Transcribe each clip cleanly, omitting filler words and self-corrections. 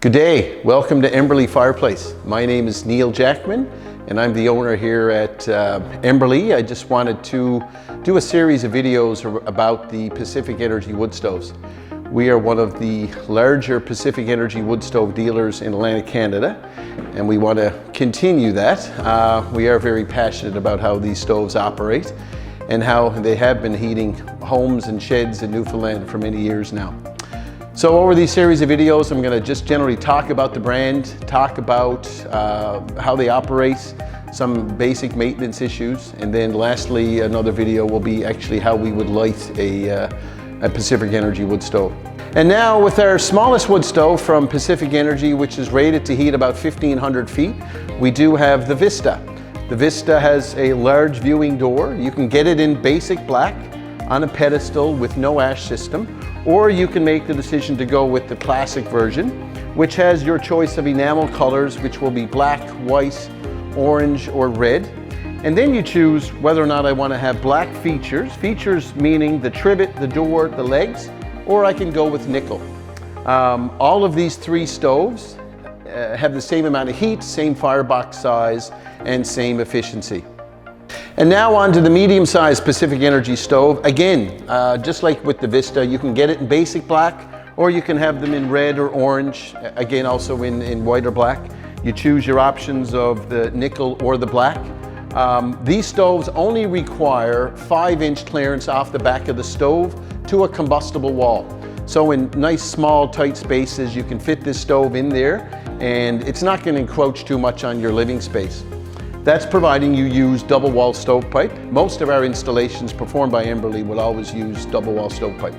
Good day, welcome to Emberley Fireplace. My name is Neal Jackman and I'm the owner here at Emberley. I just wanted to do a series of videos about the Pacific Energy wood stoves. We are one of the larger Pacific Energy wood stove dealers in Atlantic Canada, and we want to continue that. We are very passionate about how these stoves operate and how they have been heating homes and sheds in Newfoundland for many years now. So over these series of videos, I'm going to just generally talk about the brand, talk about how they operate, some basic maintenance issues, and then lastly, another video will be actually how we would light a Pacific Energy wood stove. And now with our smallest wood stove from Pacific Energy, which is rated to heat about 1,500 feet, we do have the Vista. The Vista has a large viewing door. You can get it in basic black on a pedestal with no ash system, or you can make the decision to go with the classic version, which has your choice of enamel colors, which will be black, white, orange, or red. And then you choose whether or not I want to have black features. Features meaning the trivet, the door, the legs, or I can go with nickel. All of these three stoves have the same amount of heat, same firebox size, and same efficiency. And now on to the medium-sized Pacific Energy stove. Again, just like with the Vista, you can get it in basic black, or you can have them in red or orange, again also in white or black. You choose your options of the nickel or the black. These stoves only require 5-inch clearance off the back of the stove to a combustible wall. So in nice, small, tight spaces, you can fit this stove in there, and it's not going to encroach too much on your living space. That's providing you use double wall stovepipe. Most of our installations performed by Emberley will always use double wall stovepipe.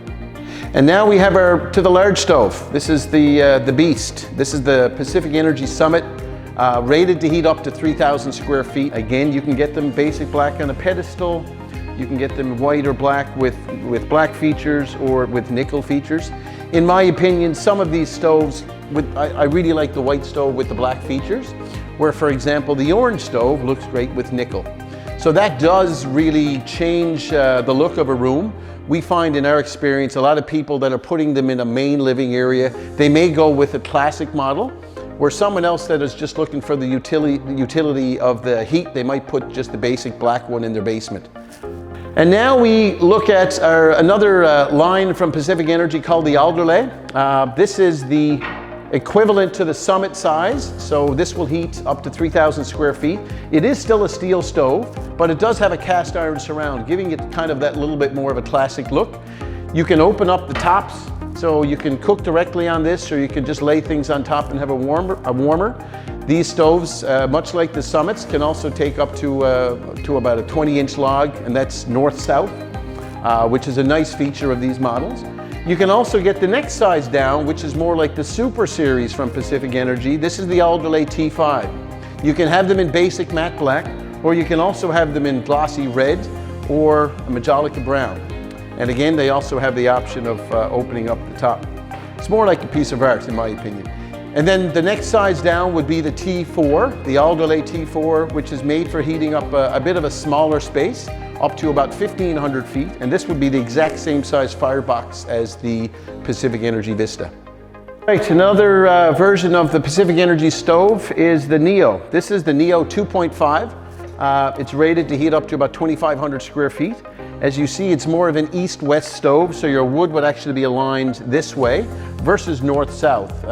And now we have the large stove. This is the beast. This is the Pacific Energy Summit, rated to heat up to 3,000 square feet. Again, you can get them basic black on a pedestal. You can get them white or black with black features or with nickel features. In my opinion, some of these stoves, I really like the white stove with the black features, where, for example, the orange stove looks great with nickel. So that does really change the look of a room. We find in our experience a lot of people that are putting them in a main living area, they may go with a classic model, where someone else that is just looking for the utility of the heat, they might put just the basic black one in their basement. And now we look at another line from Pacific Energy called the Emberley. This is the equivalent to the Summit size, so this will heat up to 3,000 square feet. It is still a steel stove, but it does have a cast iron surround, giving it kind of that little bit more of a classic look. You can open up the tops, so you can cook directly on this, or you can just lay things on top and have a warmer. These stoves, much like the Summits, can also take up to about a 20-inch log, and that's north-south, which is a nice feature of these models. You can also get the next size down, which is more like the Super Series from Pacific Energy. This is the Emberley T5. You can have them in basic matte black, or you can also have them in glossy red or a Majolica brown. And again, they also have the option of opening up the top. It's more like a piece of art, in my opinion. And then the next size down would be the T4, the Emberley T4, which is made for heating up a bit of a smaller space, up to about 1,500 feet, and this would be the exact same size firebox as the Pacific Energy Vista. Right, another version of the Pacific Energy stove is the Neo. This is the Neo 2.5. It's rated to heat up to about 2,500 square feet. As you see, it's more of an east-west stove, so your wood would actually be aligned this way versus north-south,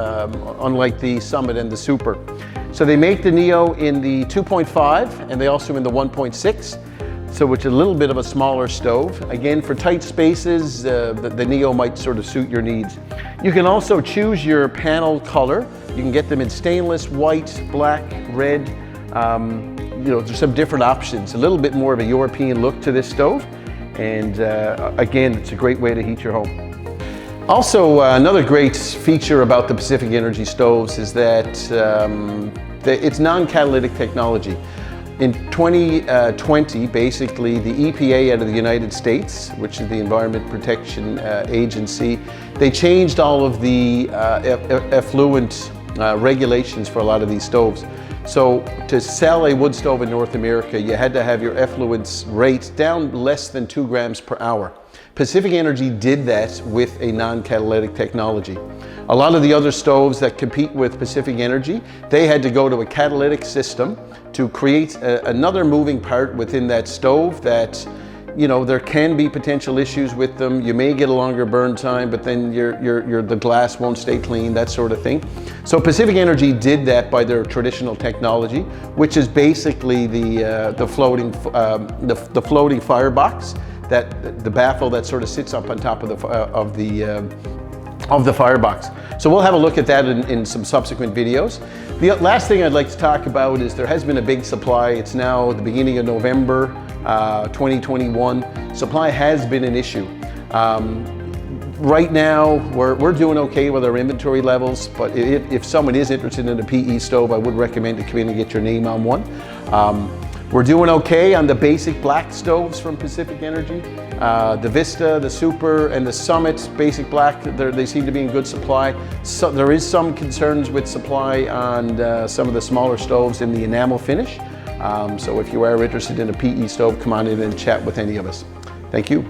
unlike the Summit and the Super. So they make the Neo in the 2.5, and they also in the 1.6. So which is a little bit of a smaller stove. Again, for tight spaces, the Neo might sort of suit your needs. You can also choose your panel color. You can get them in stainless, white, black, red. There's some different options. A little bit more of a European look to this stove. And again, it's a great way to heat your home. Also, another great feature about the Pacific Energy stoves is that it's non-catalytic technology. In 2020, basically, the EPA out of the United States, which is the Environment Protection Agency, they changed all of the effluent regulations for a lot of these stoves. So to sell a wood stove in North America, you had to have your effluents rate down less than 2 grams per hour. Pacific Energy did that with a non-catalytic technology. A lot of the other stoves that compete with Pacific Energy, they had to go to a catalytic system to create another moving part within that stove that, you know, there can be potential issues with them. You may get a longer burn time, but then the glass won't stay clean, that sort of thing. So Pacific Energy did that by their traditional technology, which is basically the floating firebox, that the baffle that sort of sits up on top of the firebox. So we'll have a look at that in some subsequent videos. The last thing I'd like to talk about is there has been a big supply. It's now the beginning of November 2021. Supply has been an issue. Right now, we're doing okay with our inventory levels, but if someone is interested in a PE stove, I would recommend to come in and get your name on one. We're doing okay on the basic black stoves from Pacific Energy. The Vista, the Super, and the Summit Basic Black, they seem to be in good supply. So there is some concerns with supply on some of the smaller stoves in the enamel finish. So if you are interested in a PE stove, come on in and chat with any of us. Thank you.